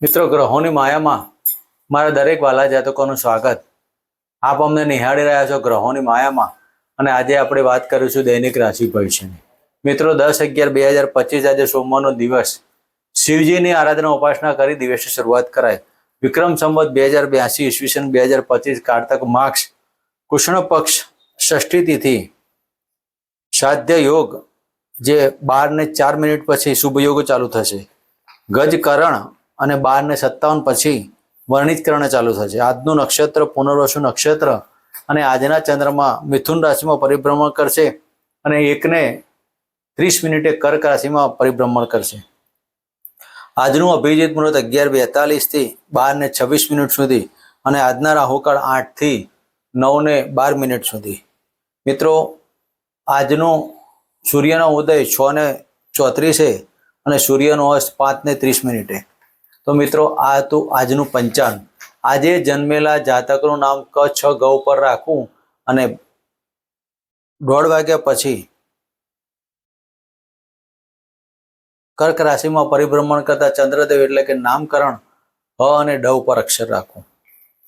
મિત્રો, ગ્રહોની માયામાં મારા દરેક વાલા જાતકોનું સ્વાગત. આપ અમને નિહાળી રહ્યા છો ગ્રહોની માયામાં, અને આજે આપણે વાત કરીશું દૈનિક રાશિ ભવિષ્યની. મિત્રો, 10/11/2025 આજે સોમવારનો દિવસ. શિવજીની આરાધના ઉપાસના કરી દિવસની શરૂઆત કરાય. વિક્રમ સંવત 2082 ઈસવીસન 2025 કારતક માસ કૃષ્ણ પક્ષ ષષ્ઠી તિથિ સાધ્ય યોગ જે 12:04 પછી શુભ યોગ ચાલુ થશે. ગજકરણ અને 12:57 પછી વર્ણિતકરણ ચાલુ થશે. આજનું નક્ષત્ર પુનર્વસુ નક્ષત્ર, અને આજના ચંદ્રમાં મિથુન રાશિમાં પરિભ્રમણ કરશે અને 1:30 કર્ક રાશિમાં પરિભ્રમણ કરશે. આજનું અભિજીત મુહૂર્ત 11:42 થી 12:26 સુધી, અને આજના રાહુકાળ 8 થી 9:12 સુધી. મિત્રો, આજનો સૂર્યનો ઉદય 6:34 અને સૂર્યનો અસ્ત 5:30. તો મિત્રો, આ હતું આજનું પંચાંગ. આજે જન્મેલા જાતકનું નામ ક છ ગ ઉપર રાખવું, અને 1:30 વાગ્યા પછી કર્ક રાશિમાં પરિભ્રમણ કરતા ચંદ્રદેવ એટલે કે નામકરણ હ અને ડ ઉપર અક્ષર રાખવું.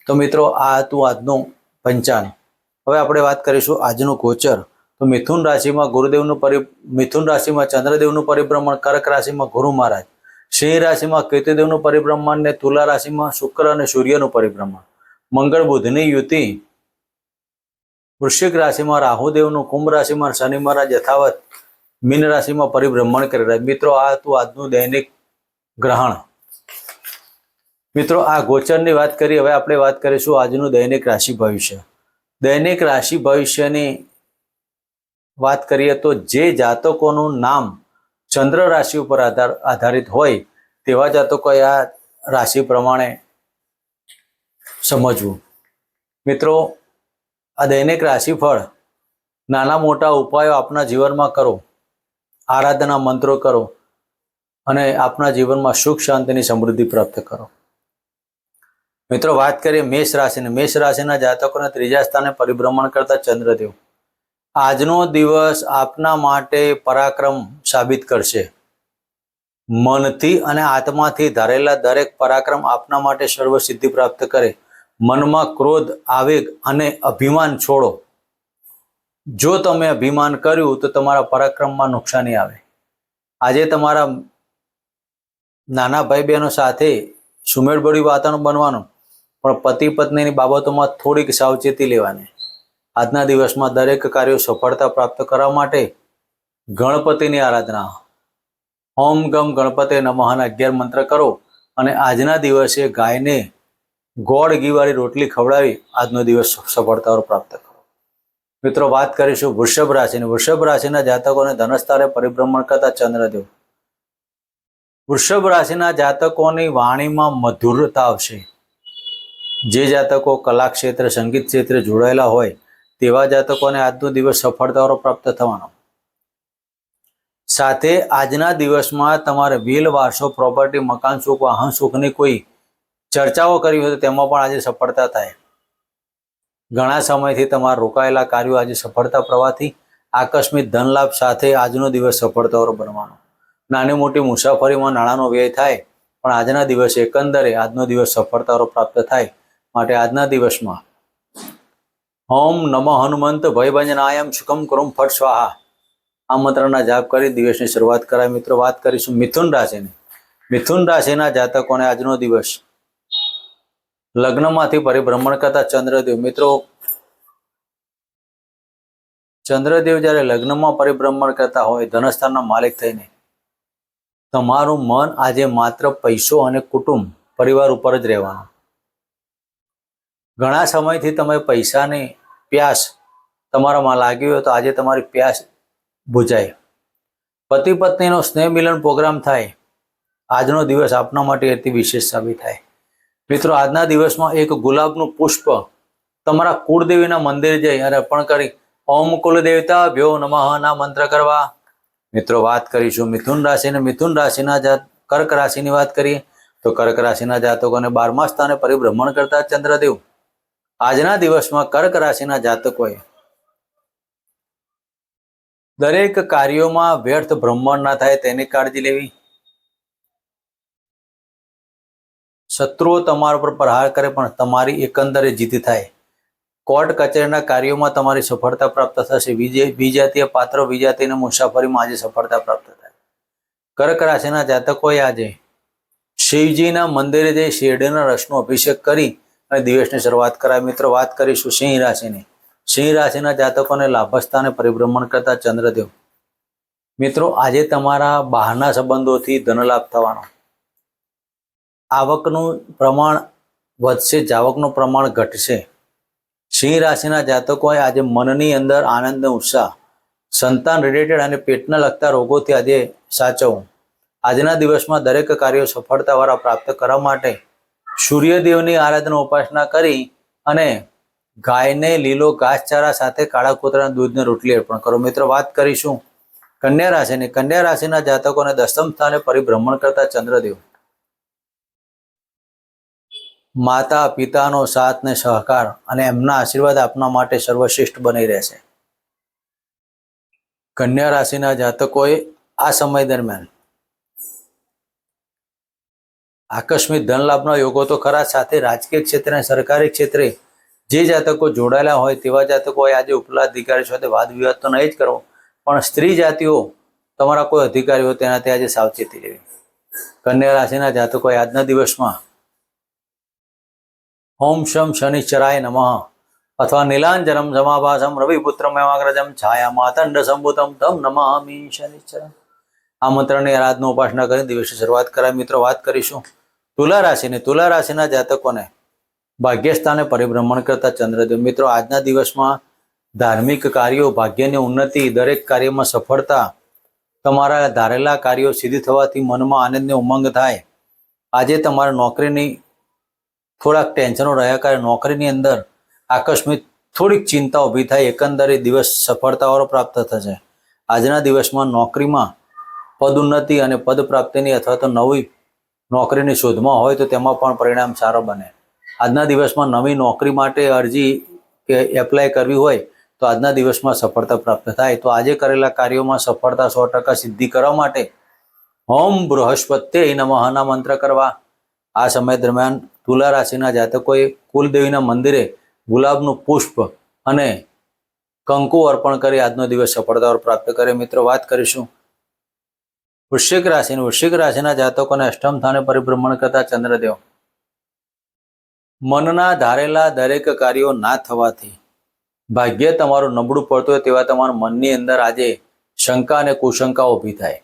તો મિત્રો, આ હતું આજનું પંચાંગ. હવે આપણે વાત કરીશું આજનું ગોચર. તો મિથુન રાશિમાં મિથુન રાશિમાં ચંદ્રદેવનું પરિભ્રમણ, કર્ક રાશિમાં ગુરુ મહારાજ, સિંહ રાશિમાં કેતુદેવનું પરિભ્રમણ, ને તુલા રાશિમાં શુક્ર અને સૂર્યનું પરિભ્રમણ. મંગળ બુધની યુતિ વૃશ્ચિક રાશિમાં રાહુદેવનું, કુંભ રાશિમાં શનિ મહારાજ યથાવત મીન રાશિમાં પરિભ્રમણ કરી રહ્યા. મિત્રો, આ હતું આજનું દૈનિક ગ્રહણ. મિત્રો, આ ગોચરની વાત કરી. હવે આપણે વાત કરીશું આજનું દૈનિક રાશિ ભવિષ્ય. દૈનિક રાશિ ભવિષ્યની વાત કરીએ તો જે જાતકોનું નામ ચંદ્ર રાશિ ઉપર આધારિત હોય તેવા જાતકોએ આ રાશિ પ્રમાણે સમજવું. મિત્રો, આ દૈનિક રાશિફળ નાના મોટા ઉપાયો આપના જીવનમાં કરો, આરાધના મંત્રો કરો, અને આપના જીવનમાં સુખ શાંતિની સમૃદ્ધિ પ્રાપ્ત કરો. મિત્રો, વાત કરીએ મેષ રાશિની. મેષ રાશિના જાતકોને 3જા સ્થાને પરિભ્રમણ કરતા ચંદ્રદેવ. આજનો દિવસ આપના માટે પરાક્રમ સાબિત કરશે. મનથી અને આત્માથી ધારેલા દરેક પરાક્રમ આપના માટે સર્વસિદ્ધિ પ્રાપ્ત કરે. મનમાં ક્રોધ, આવેગ અને અભિમાન છોડો. જો તમે અભિમાન કર્યું તો તમારા પરાક્રમમાં નુકસાની આવે. આજે તમારા નાના ભાઈ બહેનો સાથે સુમેળભર્યું વાતાવરણ બનવાનું, પણ પતિ પત્નીની બાબતોમાં થોડીક સાવચેતી લેવાની. આજના દિવસમાં દરેક કાર્યો સફળતા પ્રાપ્ત કરવા માટે ગણપતિની આરાધના, ઓમ ગમ ગણપતે નમઃના 11 મંત્ર કરો, અને આજના દિવસે ગાયને ગોળ ઘીવાળી રોટલી ખવડાવી આજનો દિવસ સફળતાઓ પ્રાપ્ત કરો. મિત્રો, વાત કરીશું વૃષભ રાશિની. વૃષભ રાશિના જાતકોને ધનસ્થાને પરિભ્રમણ કરતા ચંદ્રદેવ. વૃષભ રાશિના જાતકોની વાણીમાં મધુરતા આવશે. જે જાતકો કલા ક્ષેત્ર, સંગીત ક્ષેત્રે જોડાયેલા હોય તેવા જાતકોને આજનો દિવસ સફળતાઓ પ્રાપ્ત થવાનો. સાથે આજના દિવસમાં તમારે વિલ, વારસો, પ્રોપર્ટી, મકાન સુખ, વાહન સુખની કોઈ ચર્ચાઓ કરી હોય તો તેમાં પણ આજે સફળતા થાય. ઘણા સમયથી તમારા રોકાયેલા કાર્યો આજે સફળતા પ્રવાહથી આકસ્મિક ધનલાભ સાથે આજનો દિવસ સફળતાઓ બનવાનો. નાની મોટી મુસાફરીમાં નાણાંનો વ્યય થાય, પણ આજના દિવસે એકંદરે આજનો દિવસ સફળતાઓ પ્રાપ્ત થાય. માટે આજના દિવસમાં ઓમ નમઃ હનુમંત ભયભંજનાયમ સુખમ કરુમ ફટ સ્વાહા આ મંત્રના જાપ કરી દિવસની શરૂઆત કરાય. મિત્રો, વાત કરીશું મિથુન રાશિની. મિથુન રાશિના જાતકોને આજનો દિવસ લગ્નમાંથી પરિભ્રમણ કરતા ચંદ્રદેવ. મિત્રો, ચંદ્રદેવ જ્યારે લગ્નમાં પરિભ્રમણ કરતા હોય ધનસ્થાનના માલિક થઈને, તમારું મન આજે માત્ર પૈસો અને કુટુંબ પરિવાર ઉપર જ રહેવાનું. ઘણા સમયથી તમે પૈસાની પ્યાસ તમારામાં લાગી હોય તો આજે તમારી પ્યાસ બુજાય. પતિ પત્નીનો સ્નેહ મિલન પ્રોગ્રામ થાય. આજનો દિવસ આપના માટે અતિ વિશેષ સાબિત થાય. મિત્રો, આજના દિવસમાં એક ગુલાબનું પુષ્પ તમારા કુળદેવીના મંદિરે જઈ અને અર્પણ કરી ઓમ કુલદેવતા ભ્યો નમઃ ના મંત્ર કરવા. મિત્રો, વાત કરીશું મિથુન રાશિને. મિથુન રાશિના કર્ક રાશિની વાત કરીએ તો કર્ક રાશિના જાતકોને 12મા સ્થાને પરિભ્રમણ કરતા ચંદ્રદેવ. આજના દિવસમાં કર્ક રાશિના જાતકોએ દરેક કાર્યોમાં વ્યર્થ ભ્રમણ ના થાય તેની કાળજી લેવી. શત્રુઓ તમારા પર પ્રહાર કરે પણ તમારી એકંદરે જીત થાય. કોર્ટ કચેરીના કાર્યોમાં તમારી સફળતા પ્રાપ્ત થશે. વિજાતીય પાત્ર વિજાતીને મુસાફરીમાં આજે સફળતા પ્રાપ્ત થાય. કર્ક રાશિના જાતકોએ આજે શિવજીના મંદિરે જઈ શેરડીના રસનો અભિષેક કરી અને દિવસની શરૂઆત કરાય. મિત્રો, વાત કરીશું સિંહ રાશિની. સિંહ રાશિના જાતકોને લાભસ્થાને પરિભ્રમણ કરતા ચંદ્રદેવ. મિત્રો, આજે તમારા બહારના સંબંધોથી ધનલાભ થવાનો. આવકનું પ્રમાણ વધશે, જાવકનું પ્રમાણ ઘટશે. સિંહ રાશિના જાતકોએ આજે મનની અંદર આનંદ અને ઉત્સાહ. સંતાન રિલેટેડ અને પેટને લગતા રોગોથી આજે સાચવવું. આજના દિવસમાં દરેક કાર્યો સફળતાવાળા પ્રાપ્ત કરવા માટે સૂર્યદેવની આરાધના ઉપાસના કરી અને ગાયને લીલો ઘાસચારા સાથે કાળા કૂતરાના દૂધને રોટલી અર્પણ કરો. મિત્રો, વાત કરીશું કન્યા રાશિની. કન્યા રાશિના જાતકોને દસમ સ્થાને પરિભ્રમણ કરતા ચંદ્રદેવ. માતા પિતાનો સાથ ને સહકાર અને એમના આશીર્વાદ આપના માટે સર્વશ્રેષ્ઠ બની રહેશે. કન્યા રાશિના જાતકોએ આ સમય દરમિયાન આકસ્મિક ધન લાભના યોગો તો ખરા, સાથે રાજકીય ક્ષેત્રે અને સરકારી ક્ષેત્રે જે જાતકો જોડાયેલા હોય તેવા જાતકોએ આજે ઉપલા અધિકારી સાથે વાદ વિવાદ તો નહીં જ કરો, પણ સ્ત્રી જાતિઓ તમારા કોઈ અધિકારી હોય તેનાથી આજે સાવચેતી લેવી. કન્યા રાશિના જાતકોએ આજના દિવસમાં ઓમ શમ શનિશ્ચરાય નમઃ અથવા નીલાંજનમ સમાભાસમ રવિપુત્રમેવાગ્રજમ છાયા માતંડ સંભૂતમ તમ નમામિ શનિશ્ચરમ આ મંત્રની આરાધના ઉપાસના કરી દિવસની શરૂઆત કરાય. મિત્રો, વાત કરીશું તુલા રાશિની. તુલા રાશિના જાતકોને ભાગ્યસ્થાને પરિભ્રમણ કરતા ચંદ્રદેવ. મિત્રો, આજના દિવસમાં ધાર્મિક કાર્યો, ભાગ્યની ઉન્નતિ, દરેક કાર્યમાં સફળતા, તમારા ધારેલા કાર્યો સિદ્ધ થવાથી મનમાં આનંદને ઉમંગ થાય. આજે તમારા નોકરીની થોડાક ટેન્શનો રહ્યા કરે નોકરીની અંદર આકસ્મિક થોડીક ચિંતા ઊભી થાય. એકંદરે દિવસ સફળતાવાળો પ્રાપ્ત થશે. આજના દિવસમાં નોકરીમાં પદોન્નતિ અને પદ પ્રાપ્તિની અથવા તો નવી નોકરીની શોધમાં હોય તો તેમાં પણ પરિણામ સારો બને. આજના દિવસમાં નવી નોકરી માટે અરજી કે એપ્લાય કરવી હોય તો આજના દિવસમાં સફળતા પ્રાપ્ત થાય. તો આજે કરેલા કાર્યોમાં સફળતા 100% સિદ્ધિ કરવા માટે ઓમ બૃહસ્પત્યે નમઃના મંત્ર કરવા. આ સમય દરમિયાન તુલા રાશિના જાતકોએ કુલદેવીના મંદિરે ગુલાબનું પુષ્પ અને કંકુ અર્પણ કરી આજનો દિવસ સફળતા પ્રાપ્ત કરે. મિત્રો, વાત કરીશું વૃશ્ચિક રાશિની. વૃશ્ચિક રાશિના જાતકોને અષ્ટમ સ્થાને પરિભ્રમણ કરતા ચંદ્રદેવ. મનના ધારેલા દરેક કાર્યો ના થવાથી ભાગ્ય તમારું નબળું પડતું હોય તેવા તમારા મનની અંદર આજે શંકા અને કુશંકા ઊભી થાય.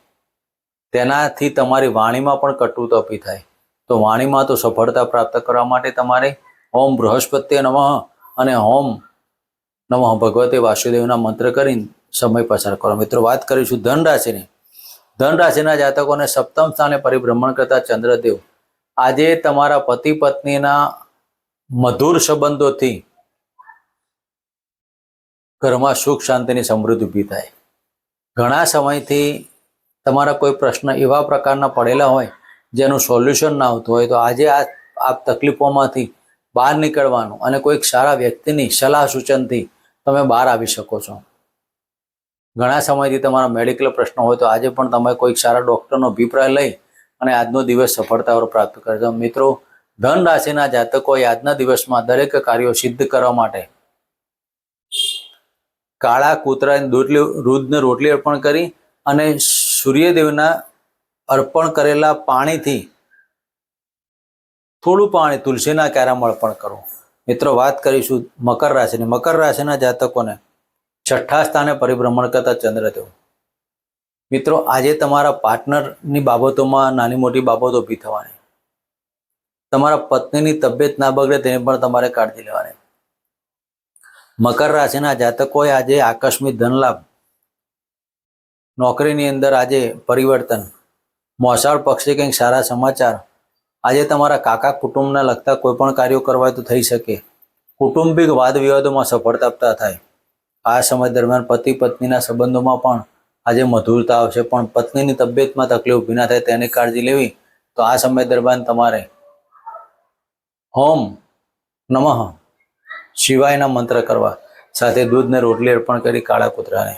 તેનાથી તમારી વાણીમાં પણ કટુતા ઊભી થાય. તો વાણીમાં તો સફળતા પ્રાપ્ત કરવા માટે તમારે ઓમ બૃહસ્પત્યે નમઃ અને ઓમ નમઃ ભગવતે વાસુદેવના મંત્ર કરીને સમય પસાર કરો. મિત્રો, વાત કરીશું ધન રાશિની. ધન રાશિના જાતકોને સપ્તમ સ્થાને પરિભ્રમણ કરતા ચંદ્રદેવ. આજે તમારા પતિ પત્નીના મધુર સંબંધોથી ઘરમાં સુખ શાંતિની સમૃદ્ધિ ઊભી થાય. ઘણા સમયથી તમારા કોઈ પ્રશ્ન એવા પ્રકારના પડેલા હોય જેનું સોલ્યુશન ના આવતું હોય તો આજે આ તકલીફોમાંથી બહાર નીકળવાનું અને કોઈક સારા વ્યક્તિની સલાહ સૂચનથી તમે બહાર આવી શકો છો. ઘણા સમયથી તમારા મેડિકલ પ્રશ્નો હોય તો આજે પણ તમે કોઈક સારા ડૉક્ટરનો અભિપ્રાય લઈ અને આજનો દિવસ સફળતાઓ પ્રાપ્ત કરજો. મિત્રો, ધન રાશિના જાતકોએ આજના દિવસમાં દરેક કાર્યો સિદ્ધ કરવા માટે કાળા કૂતરાને દૂધને રોટલી અર્પણ કરી અને સૂર્યદેવના અર્પણ કરેલા પાણીથી થોડું પાણી તુલસીના ક્યારામાં અર્પણ કરો. મિત્રો, વાત કરીશું મકર રાશિની. મકર રાશિના જાતકોને છઠ્ઠા સ્થાને પરિભ્રમણ કરતા ચંદ્રદેવ. મિત્રો, આજે તમારા પાર્ટનરની બાબતોમાં નાની મોટી બાબતો ઊભી થવાની. તમારા પત્નીની તબિયત ના બગડે તેની પણ તમારે કાળજી લેવાની. મકર રાશિના જાતકોએ આજે આકસ્મિક ધનલાભ, નોકરીની અંદર આજે પરિવર્તન, મોસાળ પક્ષે કંઈક સારા સમાચાર. આજે તમારા કાકા કુટુંબને લગતા કોઈ પણ કાર્યો કરવા તો થઈ શકે. કૌટુંબિક વાદ વિવાદોમાં સફળતા થાય. આ સમય દરમિયાન પતિ પત્નીના સંબંધોમાં પણ આજે મધુરતા આવશે, પણ પત્નીની તબિયતમાં તકલીફ ઊભી ના થાય તેની કાળજી લેવી. તો આ સમય દરમિયાન તમારે ઓમ નમઃ શિવાયના મંત્ર કરવા, સાથે દૂધને રોટલી અર્પણ કરી કાળા કૂતરાને.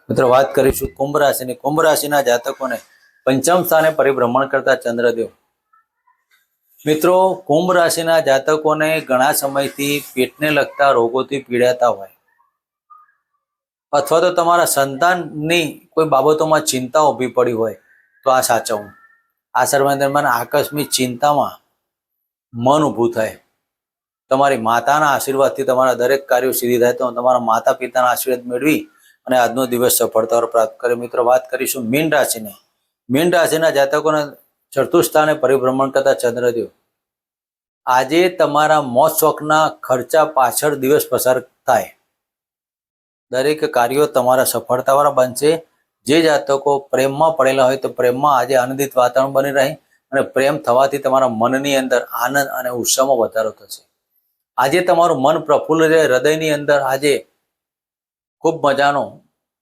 મિત્રો, વાત કરીશું કુંભ રાશિની. કુંભ રાશિના જાતકોને પંચમ સ્થાને પરિભ્રમણ કરતા ચંદ્રદેવ. મિત્રો, કુંભ રાશિના જાતકોને ઘણા સમયથી પેટને લગતા રોગોથી પીડાતા હોય અથવા તો તમારા સંતાનની કોઈ બાબતોમાં ચિંતા ઊભી પડી હોય તો આ સાચવવું. આ સમય દરમિયાન આકસ્મિક ચિંતામાં મન ઊભું થાય. તમારી માતાના આશીર્વાદથી તમારા દરેક કાર્યો સિદ્ધિ થાય તો તમારા માતા પિતાના આશીર્વાદ મેળવી અને આજનો દિવસ સફળતા પ્રાપ્ત કરે. મિત્રો, વાત કરીશું મીન રાશિની. મીન રાશિના જાતકોને ચતુર્થ સ્થાને પરિભ્રમણ કરતા ચંદ્રદેવ આજે તમારા મોજ શોખના ખર્ચા પાછળ દિવસ પસાર થાય. દરેક કાર્યો તમારા સફળતાવાળા બનશે. જે જાતકો પ્રેમમાં પડેલા હોય તો પ્રેમમાં આજે આનંદિત વાતાવરણ બની રહે અને પ્રેમ થવાથી તમારા મનની અંદર આનંદ અને ઉત્સાહમાં વધારો થશે. આજે તમારું મન પ્રફુલ્લ રહે. હૃદયની અંદર આજે ખૂબ મજાનું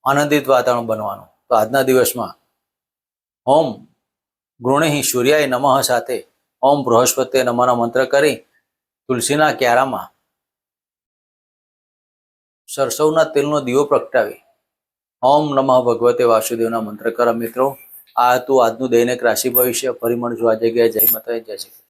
આનંદિત વાતાવરણ બનવાનું. તો આજના દિવસમાં ઓમ ગૃણિ સૂર્યાય નમઃ સાથે ઓમ બૃહસ્પતિએ નમઃના મંત્ર કરી તુલસીના ક્યારામાં સરસવના તેલનો દીવો પ્રગટાવી ઓમ નમઃ ભગવતે વાસુદેવના મંત્ર કરો. મિત્રો, આ હતું આજનું દૈનિક રાશિ ભવિષ્ય. ફરી મળીશું આ જગ્યાએ. જય માતાજી, જય શ્રી કૃષ્ણ.